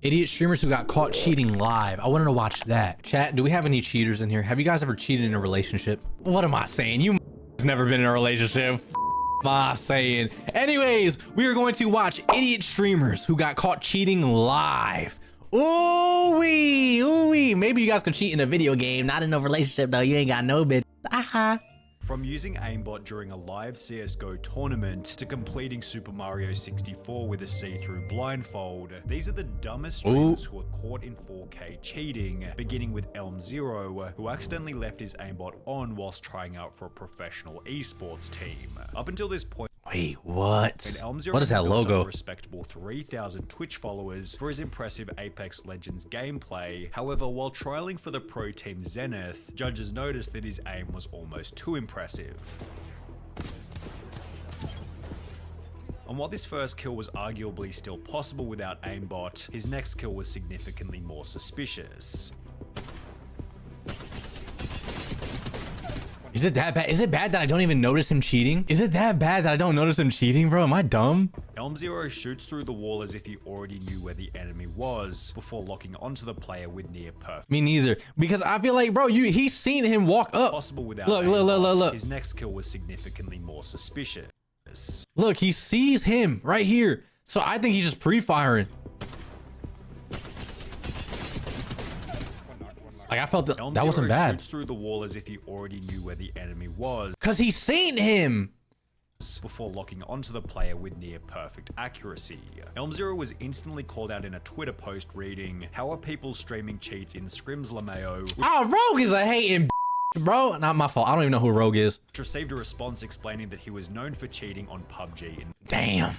Idiot streamers who got caught cheating live. I wanted to watch that. Chat, do we have any cheaters in here? Have you guys ever cheated in a relationship? What am I saying? You never been in a relationship. Am I saying? Anyways, we are going to watch idiot streamers who got caught cheating live. Ooh-wee, ooh-wee. Maybe you guys could cheat in a video game, not in a relationship though. You ain't got no bitch. Aha. From using aimbot during a live CSGO tournament to completing Super Mario 64 with a see-through blindfold, these are the dumbest streamers who are caught in 4K cheating, beginning with Elm0, who accidentally left his aimbot on whilst trying out for a professional esports team. Up until this point, wait, what? Elm0 What is that logo? A respectable 3,000 Twitch followers for his impressive Apex Legends gameplay. However, while trialing for the pro team Zenith, judges noticed that his aim was almost too impressive. And while this first kill was arguably still possible without aimbot, his next kill was significantly more suspicious. Is it that bad? Is it bad that I don't even notice him cheating? Is it that bad that I don't notice him cheating, bro? Am I dumb? Elm0 shoots through the wall as if he already knew where the enemy was before locking onto the player with near perfect. Me neither. Because I feel like, bro, he's seen him walk up. Possible without look. His next kill was significantly more suspicious. Look, he sees him right here. So I think he's just pre-firing. Like, I felt that wasn't bad. Shoots through the wall as if he already knew where the enemy was. Cause he's seen him. Before locking onto the player with near perfect accuracy. Elm0 was instantly called out in a Twitter post reading, "How are people streaming cheats in Scrims LMAO?" Oh, Rogue is a hating bro. Not my fault. I don't even know who Rogue is. Which received a response explaining that he was known for cheating on PUBG in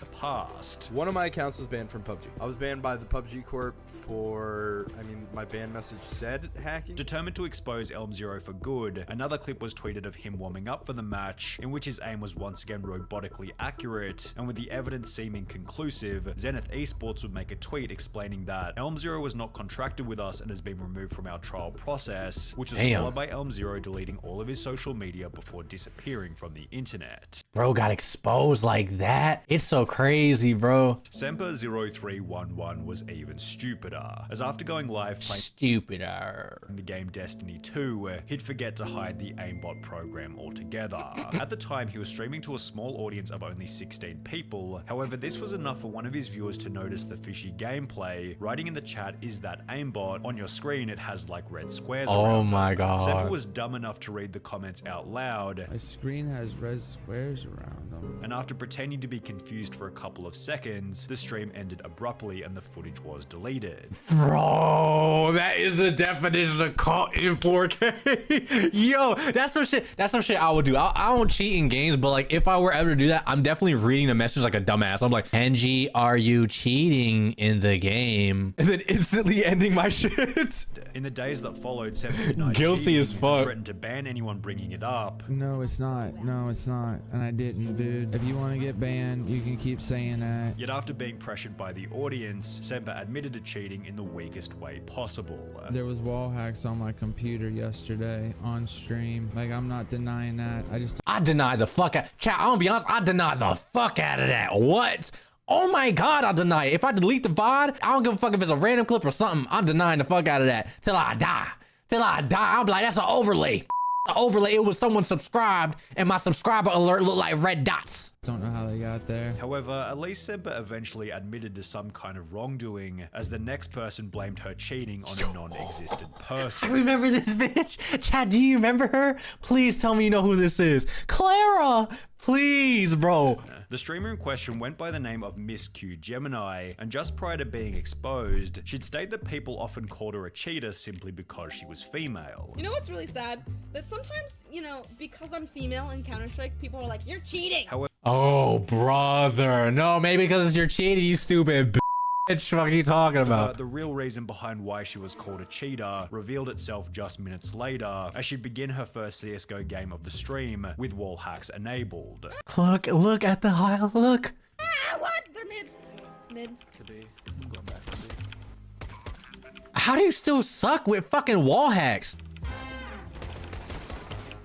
the past. One of my accounts was banned from PUBG. I was banned by the PUBG Corp for, my ban message said hacking. Determined to expose Elm0 for good, another clip was tweeted of him warming up for the match, in which his aim was once again robotically accurate, and with the evidence seeming conclusive, Zenith Esports would make a tweet explaining that Elm0 was not contracted with us and has been removed from our trial process, which was followed by Elm0 deleting all of his social media before disappearing from the internet. Bro got exposed like that. It's so crazy, bro. Semper0311 was even stupider, as after going live playing the game Destiny 2, he'd forget to hide the aimbot program altogether. At the time, he was streaming to a small audience of only 16 people. However, this was enough for one of his viewers to notice the fishy gameplay. Writing in the chat, "Is that aimbot?" On your screen, it has like red squares around. Oh my god. Semper was dumb enough to read the comments out loud. My screen has red squares around them. And after pretending to be confused for a couple of seconds, the stream ended abruptly and the footage was deleted. Bro, that is the definition of caught in 4K. Yo, that's some shit I would do. I don't cheat in games, but like if I were ever to do that, I'm definitely reading the message like a dumbass. I'm like, Kenji, are you cheating in the game? And then instantly ending my shit. In the days that followed, Semper denied guilty as fuck. Threatened to ban anyone bringing it up. No, it's not. No, it's not. And I didn't, dude. If you want to get banned, you can keep saying that. Yet after being pressured by the audience, Semper admitted to cheating in the weakest way possible. There was wall hacks on my computer yesterday on stream. Like, I'm not denying that. I deny the fuck out. Chat, I'm gonna be honest, I deny the fuck out of that. What? Oh my god, I deny it. If I delete the VOD, I don't give a fuck if it's a random clip or something. I'm denying the fuck out of that till I die. Till I die, I'll be like, that's an overlay. The overlay, it was someone subscribed and my subscriber alert looked like red dots. Don't know how they got there. However, at least Semper eventually admitted to some kind of wrongdoing, as the next person blamed her cheating on a non-existent person. I remember this bitch. Chad, do you remember her? Please tell me you know who this is. Clara! Please, bro. The streamer in question went by the name of Miss Q Gemini, and just prior to being exposed, she'd state that people often called her a cheater simply because she was female. You know what's really sad? That sometimes, because I'm female in Counter-Strike, people are like, you're cheating! However, oh, brother. No, maybe because it's your cheating, you stupid bitch. What are you talking about? The real reason behind why she was called a cheater revealed itself just minutes later, as she'd begin her first CSGO game of the stream with wall hacks enabled. Look at the high, look. Ah, what? They're mid. Mid. To be going back to B. How do you still suck with fucking wall hacks?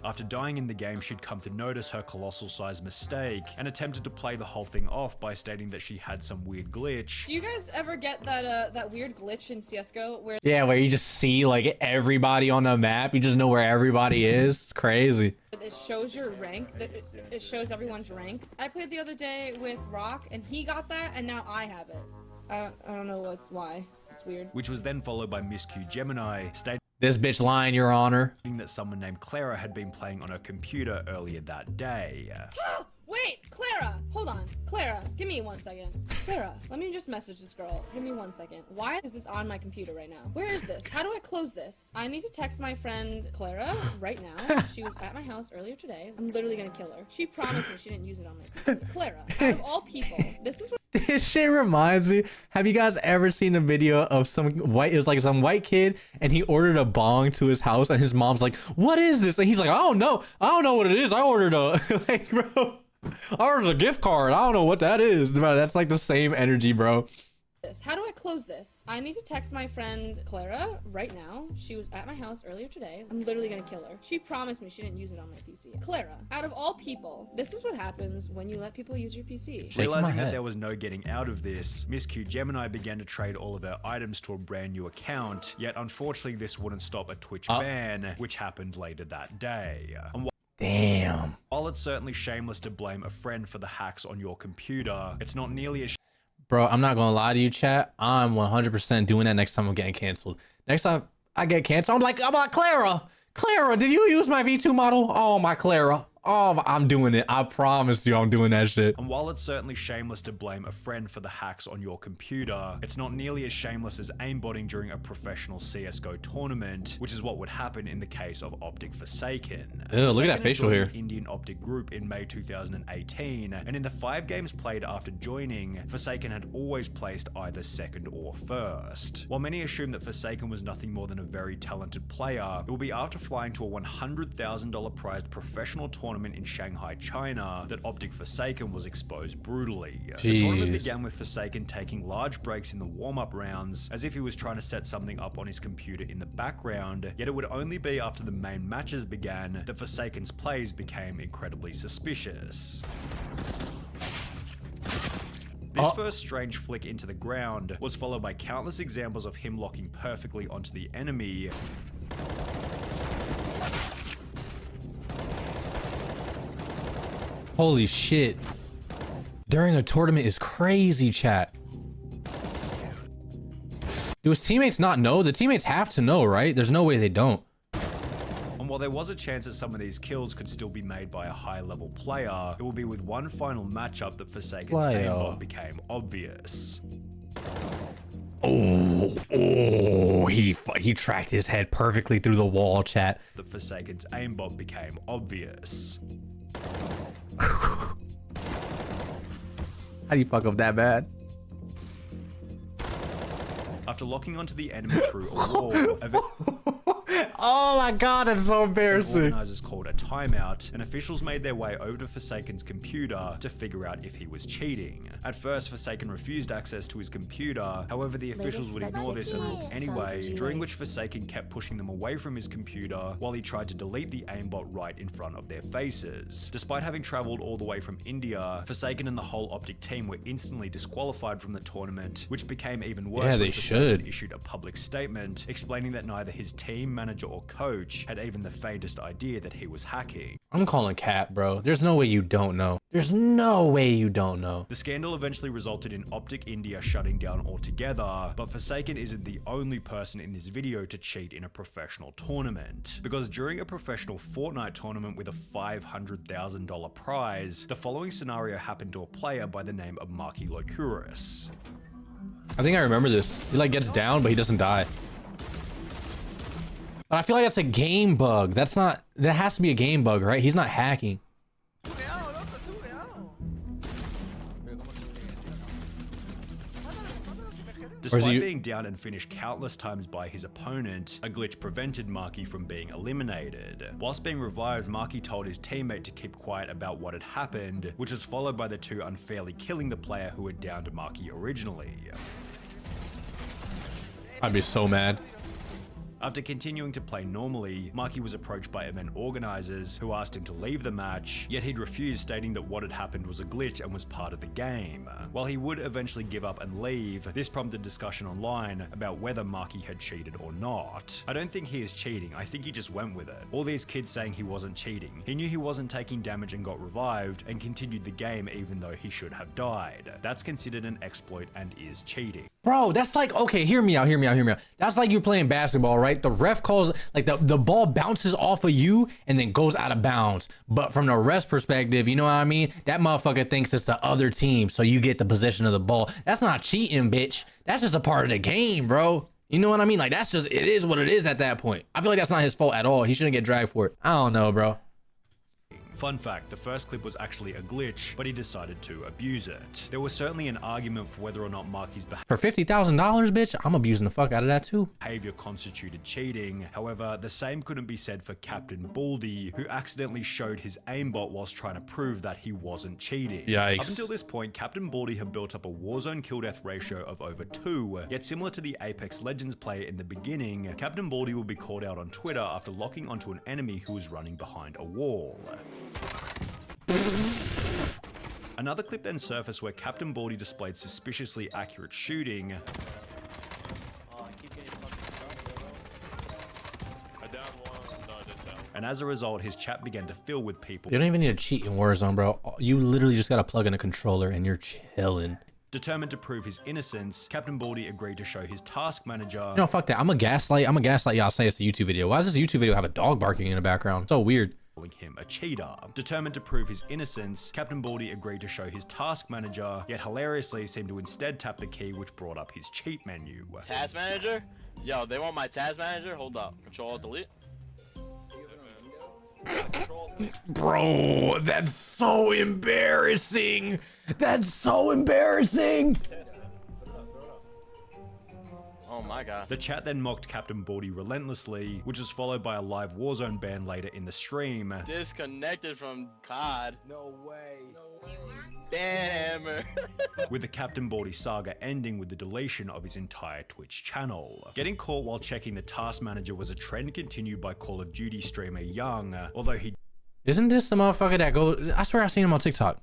After dying in the game, she'd come to notice her colossal size mistake and attempted to play the whole thing off by stating that she had some weird glitch. Do you guys ever get that weird glitch in CS:GO where Yeah, where you just see like everybody on the map. You just know where everybody is. It's crazy. it shows your rank? It shows everyone's rank. I played the other day with Rock, and he got that, and now I have it. I don't know why. It's weird. Which was then followed by Miss Q Gemini stating This bitch lying, Your Honor. that someone named Clara had been playing on her computer earlier that day. Wait, Clara! Hold on. Clara, give me 1 second. Clara, let me just message this girl. Give me 1 second. Why is this on my computer right now? Where is this? How do I close this? I need to text my friend Clara right now. She was at my house earlier today. I'm literally gonna kill her. She promised me she didn't use it on my PC. Clara, out of all people, this is what This shit reminds me. Have you guys ever seen a video of some white? It was like some white kid, and he ordered a bong to his house, and his mom's like, "What is this?" And he's like, "I don't know what it is. I ordered a like, bro. I ordered a gift card. I don't know what that is, bro." That's like the same energy, bro. How do I close this? I need to text my friend Clara right now. She was at my house earlier today. I'm literally gonna kill her. She promised me she didn't use it on my PC. Clara, out of all people, this is what happens when you let people use your PC. Realizing that there was no getting out of this, Miss Q Gemini began to trade all of her items to a brand new account, yet unfortunately this wouldn't stop a Twitch ban, which happened later that day. And Damn. while it's certainly shameless to blame a friend for the hacks on your computer, it's not nearly as Bro, I'm not gonna lie to you, chat. I'm 100% doing that next time I'm getting canceled. Next time I get canceled, I'm like, Clara, did you use my V2 model? Oh, my Clara. Oh, I'm doing it. I promise you I'm doing that shit. And while it's certainly shameless to blame a friend for the hacks on your computer, it's not nearly as shameless as aimbotting during a professional CSGO tournament, which is what would happen in the case of Optic Forsaken. Ew, look at that Forsaken facial joined here. the Indian Optic group in May 2018, and in the 5 games played after joining, Forsaken had always placed either second or first. While many assume that Forsaken was nothing more than a very talented player, it will be after flying to a $100,000 prized professional tournament in Shanghai, China, that Optic Forsaken was exposed brutally. The tournament began with Forsaken taking large breaks in the warm-up rounds, as if he was trying to set something up on his computer in the background, yet it would only be after the main matches began that Forsaken's plays became incredibly suspicious. This first strange flick into the ground was followed by countless examples of him locking perfectly onto the enemy, Holy shit. During a tournament is crazy, chat. Do his teammates not know? The teammates have to know, right? There's no way they don't. and while there was a chance that some of these kills could still be made by a high-level player, it will be with one final matchup that Forsaken's aimbot became obvious. He tracked his head perfectly through the wall, chat. That Forsaken's aimbot became obvious. How do you fuck up that bad? After locking onto the enemy through a wall, Oh my god, that's so embarrassing. organizers called a timeout, and officials made their way over to Forsaken's computer to figure out if he was cheating. At first, Forsaken refused access to his computer, however the officials would ignore this and look anyway, during which Forsaken kept pushing them away from his computer while he tried to delete the aimbot right in front of their faces. Despite having traveled all the way from India, Forsaken and the whole Optic team were instantly disqualified from the tournament, which became even worse when Forsaken issued a public statement explaining that neither his team, manager, or coach had even the faintest idea that he was hacking. I'm calling cap, bro. There's no way you don't know. There's no way you don't know. The scandal eventually resulted in Optic India shutting down altogether, but Forsaken isn't the only person in this video to cheat in a professional tournament. Because during a professional Fortnite tournament with a $500,000 prize, the following scenario happened to a player by the name of Marky Locuris. I think I remember this. He like gets down, but he doesn't die. But I feel like that's a game bug. That has to be a game bug, right? He's not hacking. Despite being down and finished countless times by his opponent, a glitch prevented Marky from being eliminated. Whilst being revived, Marky told his teammate to keep quiet about what had happened, which was followed by the two unfairly killing the player who had downed Marky originally. I'd be so mad. After continuing to play normally, Marky was approached by event organizers who asked him to leave the match, yet he'd refused, stating that what had happened was a glitch and was part of the game. While he would eventually give up and leave, this prompted discussion online about whether Marky had cheated or not. I don't think he is cheating, I think he just went with it. All these kids saying he wasn't cheating. He knew he wasn't taking damage and got revived, and continued the game even though he should have died. That's considered an exploit and is cheating. Bro, that's like, okay, hear me out. That's like you playing basketball, right? The ref calls, like the ball bounces off of you and then goes out of bounds. But from the ref's perspective, you know what I mean? That motherfucker thinks it's the other team, so you get the possession of the ball. That's not cheating, bitch. That's just a part of the game, bro. You know what I mean? Like, that's just, it is what it is at that point. I feel like that's not his fault at all. He shouldn't get dragged for it. I don't know, bro. Fun fact, the first clip was actually a glitch, but he decided to abuse it. There was certainly an argument for whether or not Marky's For $50,000, bitch, I'm abusing the fuck out of that too. behavior constituted cheating. However, the same couldn't be said for Captain Baldy, who accidentally showed his aimbot whilst trying to prove that he wasn't cheating. Yikes. Up until this point, Captain Baldy had built up a Warzone kill-death ratio of over 2, yet similar to the Apex Legends player in the beginning, Captain Baldy would be called out on Twitter after locking onto an enemy who was running behind a wall. Another clip then surfaced where Captain Baldy displayed suspiciously accurate shooting, and as a result, his chat began to fill with people You don't even need to cheat in Warzone, bro. You literally just gotta plug in a controller and you're chilling. Determined to prove his innocence. Captain Baldy agreed to show his task manager. No, fuck that. I'm a gaslight y'all say it's a YouTube video. Why does this YouTube video have a dog barking in the background? So weird. Calling him a cheater. Determined to prove his innocence, Captain Baldy agreed to show his task manager, yet hilariously seemed to instead tap the key which brought up his cheat menu. Task manager? Yo, they want my task manager? Hold up. Control delete. Bro, that's so embarrassing. That's so embarrassing. Oh my god. The chat then mocked Captain Baldy relentlessly, which was followed by a live Warzone ban later in the stream. Disconnected from COD. No way. Damn. With the Captain Baldy saga ending with the deletion of his entire Twitch channel. Getting caught while checking the task manager was a trend continued by Call of Duty streamer Young, although he Isn't this the motherfucker that goes? I swear I seen him on TikTok.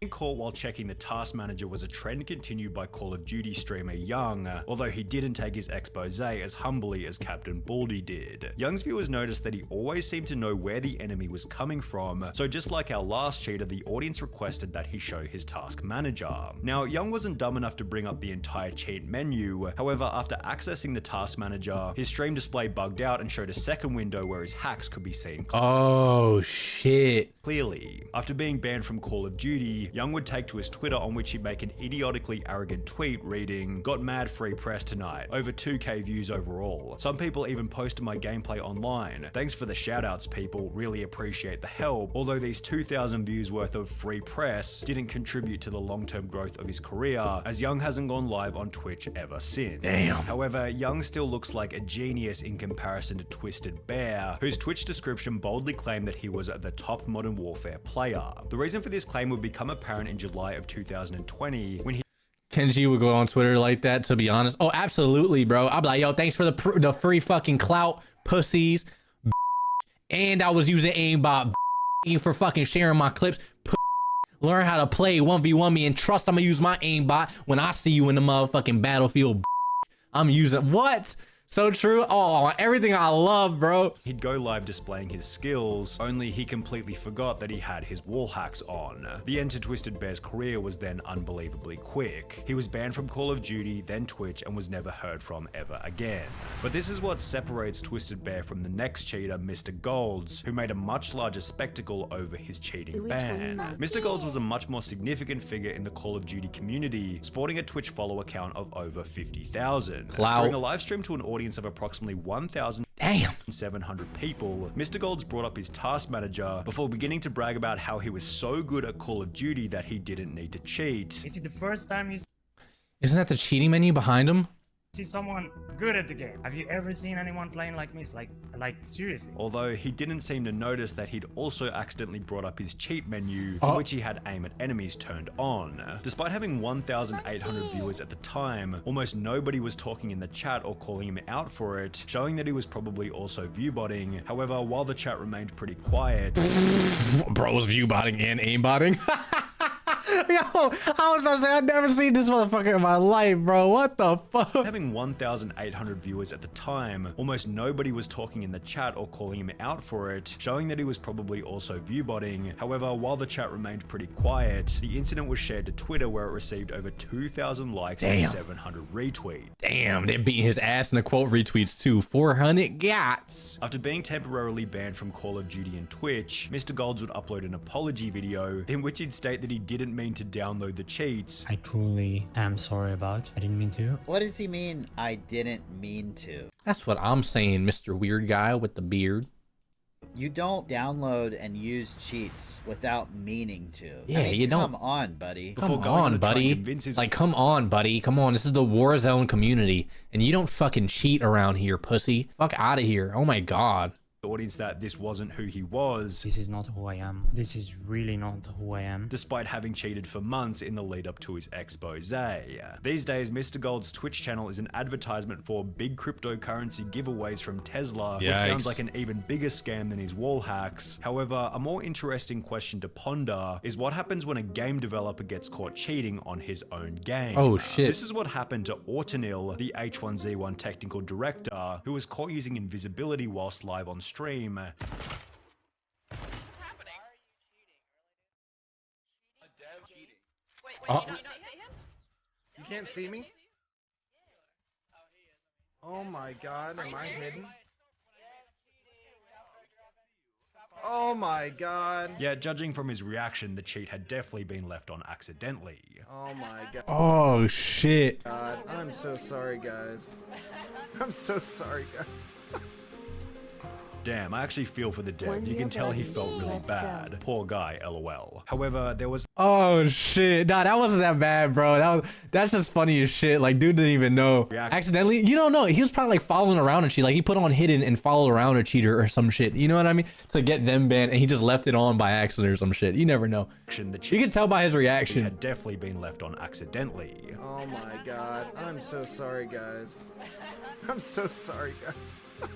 Getting caught while checking the task manager was a trend continued by Call of Duty streamer Young, although he didn't take his expose as humbly as Captain Baldy did. Young's viewers noticed that he always seemed to know where the enemy was coming from, so just like our last cheater, the audience requested that he show his task manager. Now, Young wasn't dumb enough to bring up the entire cheat menu, however, after accessing the task manager, his stream display bugged out and showed a second window where his hacks could be seen Oh shit. clearly. After being banned from Call of Duty, Young would take to his Twitter, on which he'd make an idiotically arrogant tweet reading, "Got mad free press tonight, over 2k views overall. Some people even posted my gameplay online. Thanks for the shoutouts, people, really appreciate the help. Although these 2,000 views worth of free press didn't contribute to the long-term growth of his career, as Young hasn't gone live on Twitch ever since." Damn. However, Young still looks like a genius in comparison to Twisted Bear, whose Twitch description boldly claimed that he was the top Modern Warfare player. The reason for this claim would become apparent in July of 2020 when he Kenji would go on Twitter like that, to be honest. Oh, absolutely, bro. I'd be like, yo, thanks for the free fucking clout, pussies. And I was using aimbot for fucking sharing my clips. Learn how to play 1v1 me and trust I'm gonna use my aimbot when I see you in the motherfucking battlefield. I'm using what? So true. Oh, everything I love, bro. he'd go live displaying his skills, only he completely forgot that he had his wall hacks on. The end to Twisted Bear's career was then unbelievably quick. He was banned from Call of Duty, then Twitch, and was never heard from ever again. But this is what separates Twisted Bear from the next cheater, Mr. Golds, who made a much larger spectacle over his cheating ban. Mr. Golds was a much more significant figure in the Call of Duty community, sporting a Twitch follower count of over 50,000. Clout. During a live stream to an audience of approximately 1,700 people, Mr. Golds brought up his task manager before beginning to brag about how he was so good at Call of Duty that he didn't need to cheat. Is it the first time you Isn't that the cheating menu behind him? see someone good at the game. Have you ever seen anyone playing like me? It's like seriously. Although he didn't seem to notice that he'd also accidentally brought up his cheat menu, in which he had aim at enemies turned on. Despite having 1,800 viewers at the time, almost nobody was talking in the chat or calling him out for it, showing that he was probably also viewbotting. However, while the chat remained pretty quiet, Bro was viewbotting and aimbotting. Yo, I was about to say, I've never seen this motherfucker in my life, bro. What the fuck? having 1,800 viewers at the time, almost nobody was talking in the chat or calling him out for it, showing that he was probably also viewbotting. However, while the chat remained pretty quiet, the incident was shared to Twitter, where it received over 2,000 likes and 700 retweets. Damn, they're beating his ass in the quote retweets too. 400 gats. After being temporarily banned from Call of Duty and Twitch, Mr. Golds would upload an apology video in which he'd state that he didn't mean to download the cheats. I truly am sorry about. I didn't mean to. What does he mean, I didn't mean to? That's what I'm saying, Mr. Weird Guy with the beard. You don't download and use cheats without meaning to. Yeah, I mean, you don't. Come on, buddy. Before Come going on, to try and buddy. convince his Like, come on, buddy. Come on. This is the Warzone community, and you don't fucking cheat around here, pussy. Fuck out of here. Oh my god. audience that this wasn't who he was, This is not who I am. This is really not who I am. despite having cheated for months in the lead up to his expose. These days, Mr. Gold's Twitch channel is an advertisement for big cryptocurrency giveaways from Tesla, which sounds like an even bigger scam than his wall hacks. However, a more interesting question to ponder is what happens when a game developer gets caught cheating on his own game. Oh shit. This is what happened to Autonil, the H1Z1 technical director, who was caught using invisibility whilst live on stream. Oh. You can't see me? Oh my god, am I hidden? Oh my god. Yeah, judging from his reaction, the cheat had definitely been left on accidentally. Oh my god. Oh shit. God, I'm so sorry, guys. I'm so sorry, guys. Damn, I actually feel for the dev. You can tell he felt really bad. Poor guy, lol. However, there was Oh shit. Nah, that wasn't that bad, bro. That's just funny as shit. Like, dude didn't even know. Accidentally? You don't know. He was probably like following around a cheat. Like, he put on hidden and followed around a cheater or some shit. You know what I mean? To get them banned, and he just left it on by accident or some shit. You never know. the cheat You can tell by his reaction. had definitely been left on accidentally. Oh my god, I'm so sorry, guys. I'm so sorry, guys.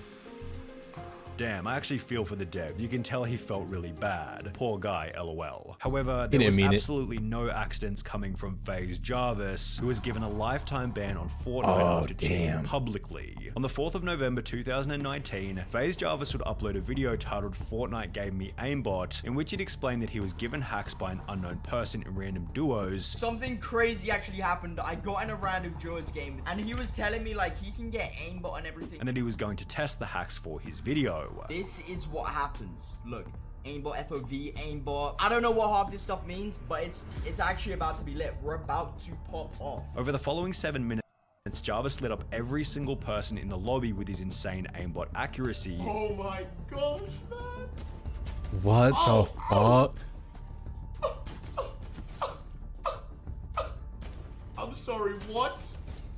Damn, I actually feel for the dev. You can tell he felt really bad. Poor guy, lol. However, He there didn't was mean it. absolutely no accidents coming from FaZe Jarvis, who was given a lifetime ban on Fortnite Oh, after cheating damn. publicly. On the 4th of November 2019, FaZe Jarvis would upload a video titled Fortnite Gave Me Aimbot, in which he'd explained that he was given hacks by an unknown person in random duos. Something crazy actually happened. I got in a random duos game and he was telling me like he can get aimbot and everything. And that he was going to test the hacks for his video. This is what happens. Look, aimbot, FOV, aimbot. I don't know what half this stuff means, but it's actually about to be lit. We're about to pop off. Over the following 7 minutes, Jarvis lit up every single person in the lobby with his insane aimbot accuracy. Oh my gosh, man. What the fuck? I'm sorry, what?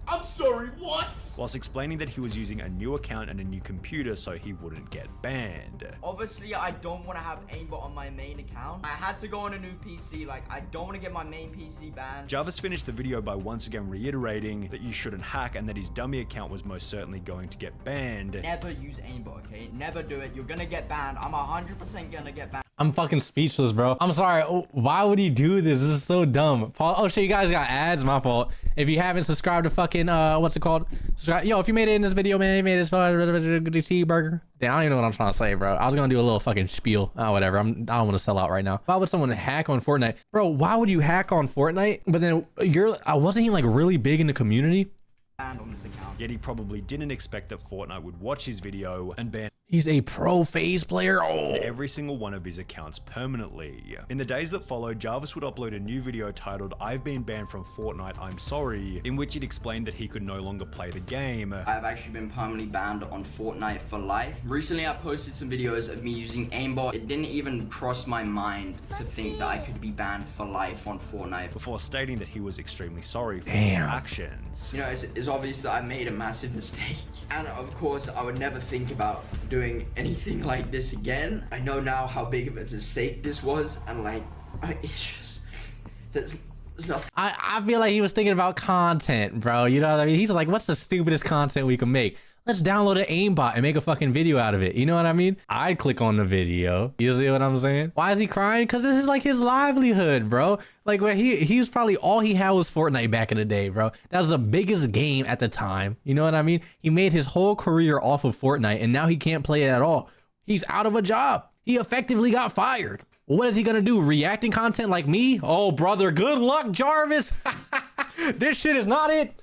I'm sorry, what? Whilst explaining that he was using a new account and a new computer so he wouldn't get banned. Obviously, I don't want to have aimbot on my main account. I had to go on a new PC. Like, I don't want to get my main PC banned. Jarvis finished the video by once again reiterating that you shouldn't hack and that his dummy account was most certainly going to get banned. Never use aimbot, okay? Never do it. You're gonna get banned. I'm 100% gonna get banned. I'm fucking speechless, bro. I'm sorry. Why would he do this? This is so dumb. Paul, oh shit, you guys got ads. My fault. If you haven't subscribed to fucking what's it called? Subscribe. Yo, if you made it in this video, man, you made this cheeseburger. Damn, I don't even know what I'm trying to say, bro. I was gonna do a little fucking spiel. Oh, whatever. I don't want to sell out right now. Why would someone hack on Fortnite, bro? Why would you hack on Fortnite? But then wasn't he like really big in the community? On this account. Yet he probably didn't expect that Fortnite would watch his video and ban He's a pro FaZe player. Oh. Every single one of his accounts permanently. In the days that followed, Jarvis would upload a new video titled "I've been banned from Fortnite, I'm sorry," in which it explained that he could no longer play the game. I've actually been permanently banned on Fortnite for life. Recently I posted some videos of me using aimbot. It didn't even cross my mind to think that I could be banned for life on Fortnite. Before stating that he was extremely sorry for his actions. You know, it's obvious that I made a massive mistake. And of course, I would never think about doing anything like this again. I know now how big of a mistake this was, and like, it's just, there's nothing. I feel like he was thinking about content, bro. You know what I mean? He's like, what's the stupidest content we can make? Let's download an aimbot and make a fucking video out of it. You know what I mean? I'd click on the video. You see what I'm saying? Why is he crying? Because this is like his livelihood, bro. Like, where he was probably, all he had was Fortnite back in the day, bro. That was the biggest game at the time. You know what I mean? He made his whole career off of Fortnite, and now he can't play it at all. He's out of a job. He effectively got fired. What is he gonna do? Reacting content like me? Oh, brother, good luck, Jarvis. This shit is not it.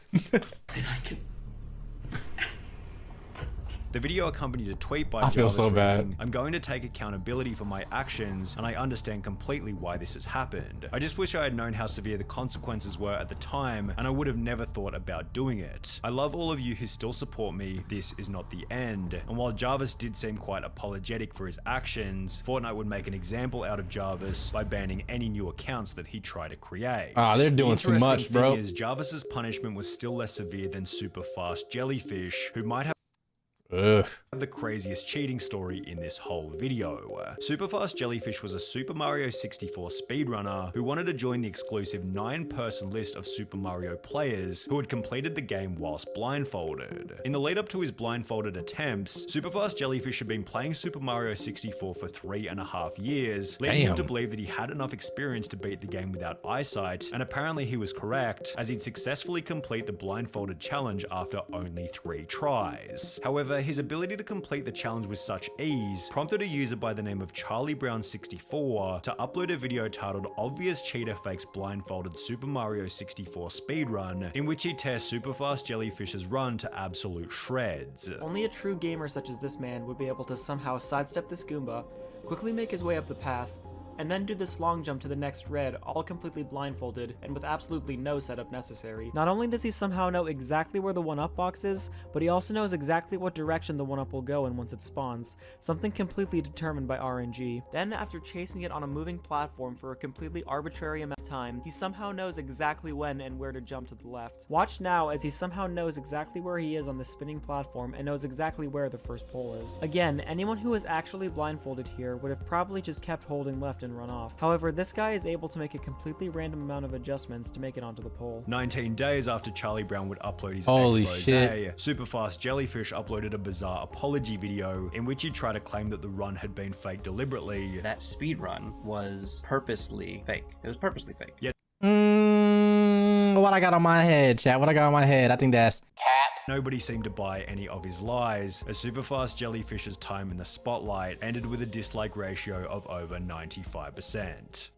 The video accompanied a tweet by I feel Jarvis so bad. reading, "I'm going to take accountability for my actions, and I understand completely why this has happened. I just wish I had known how severe the consequences were at the time, and I would have never thought about doing it. I love all of you who still support me. This is not the end." And while Jarvis did seem quite apologetic for his actions, Fortnite would make an example out of Jarvis by banning any new accounts that he tried to create. Ah, they're doing too much, bro. Is Jarvis's punishment was still less severe than Super Fast Jellyfish, who might have the craziest cheating story in this whole video. Superfast Jellyfish was a Super Mario 64 speedrunner who wanted to join the exclusive 9-person list of Super Mario players who had completed the game whilst blindfolded. In the lead up to his blindfolded attempts, Superfast Jellyfish had been playing Super Mario 64 for 3.5 years, leading him to believe that he had enough experience to beat the game without eyesight, and apparently he was correct, as he'd successfully complete the blindfolded challenge after only 3 tries. However, his ability to complete the challenge with such ease prompted a user by the name of Charlie Brown 64 to upload a video titled "Obvious Cheater Fakes Blindfolded Super Mario 64 Speedrun," in which he tears Superfast Jellyfish's run to absolute shreds. Only a true gamer such as this man would be able to somehow sidestep this Goomba, quickly make his way up the path, and then do this long jump to the next red, all completely blindfolded and with absolutely no setup necessary. Not only does he somehow know exactly where the 1-up box is, but he also knows exactly what direction the 1-up will go in once it spawns, something completely determined by RNG. Then, after chasing it on a moving platform for a completely arbitrary amount of time, he somehow knows exactly when and where to jump to the left. Watch now as he somehow knows exactly where he is on the spinning platform and knows exactly where the first pole is. Again, anyone who was actually blindfolded here would have probably just kept holding left and run off. However, this guy is able to make a completely random amount of adjustments to make it onto the pole. 19 days after Charlie Brown would upload his Holy expose, shit. Superfast Jellyfish uploaded a bizarre apology video in which he tried to claim that the run had been faked deliberately. That speed run was purposely fake. It was purposely fake. Yet what I got on my head, chat? What I got on my head? I think that's nobody seemed to buy any of his lies, as Superfast Jellyfish's time in the spotlight ended with a dislike ratio of over 95%.